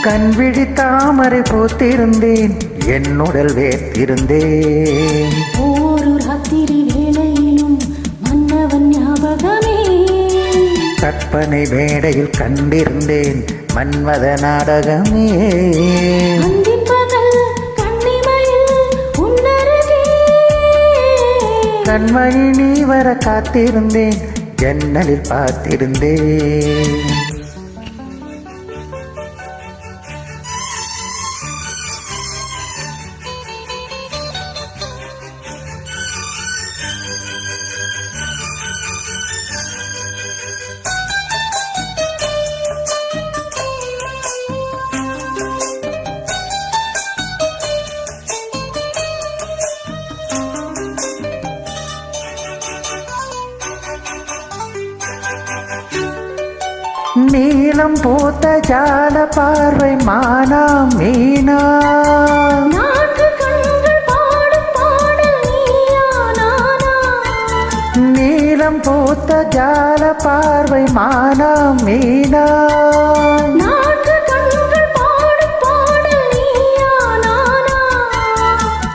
கண்விழி தாமரை பூத்திருந்தேன், என்னுடல் வேர்த்திருந்தேன். ஒரு ராத்திரி வேளையிலும் மன்னவன் ஞாபகமே. கற்பனை மேடையில் கண்டிருந்தேன் மன்மத நாடகமே. கண்மணி நீ வர காத்திருந்தேன், ஜன்னலில் பார்த்திருந்தேன். நீலம் பூத்த ஜால பார்வை மானா மீனா. நீலம் பூத்த ஜால பார்வை மானா மீனா.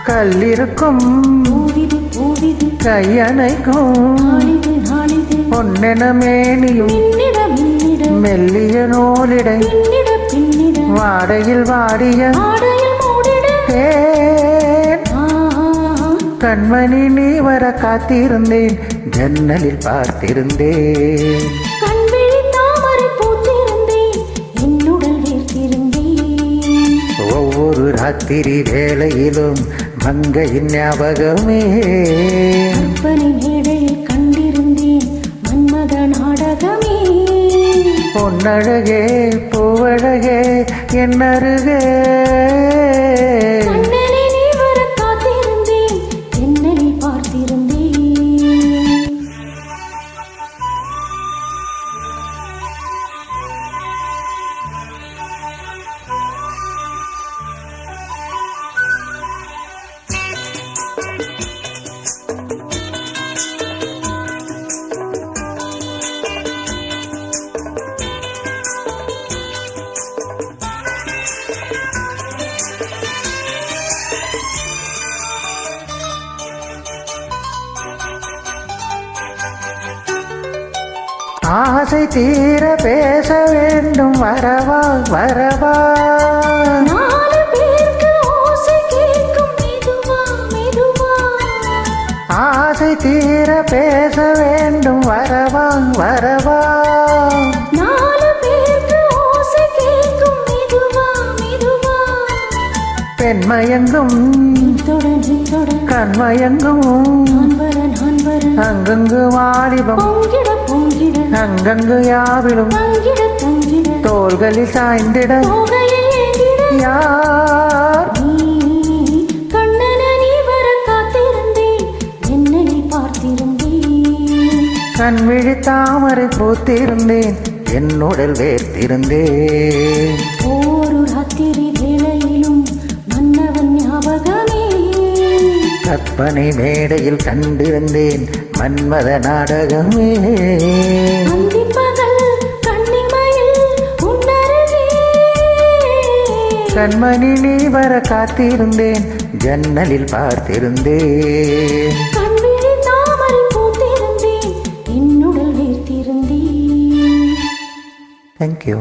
கல்லிருக்கும் கையணைக்கும் பொன்னென மேனியும் மெல்லிய நூலிடை வாடையில் வாடிய கண்மணி நீ வர காத்திருந்தேன், ஜன்னலில் பார்த்திருந்தேன். ஒவ்வொரு ராத்திரி வேளையிலும் மங்கையின் ஞாபகமே. கண்டிருந்தேன் மன்மத நாடகமே. பொன்னழகே பூவழகே என் அருகே. ஆசை தீர பேச வேண்டும், வரவா வரவா. ஆசை தீர பேச வேண்டும், வரவா வரவா. பெண்மயங்கும் கண்மயங்கும் அங்கங்கு வாலிபம் அங்கங்கு யாவிலும் தோள்களில் சாய்ந்திட யார். கண்விழி தாமரை பூத்திருந்தேன், என்னுடல் வேர்த்திருந்தேன். ஒரு ராத்திரி வேளையிலும் மன்னவன் ஞாபகமே. கற்பனை மேடையில் கண்டிருந்தேன் மன்மத நாடகமே. கண்மணி நீ வர காத்திருந்தேன், ஜன்னலில் பார்த்திருந்தேன். என்னுடல் வேர்த்திருந்தேன். Thank you.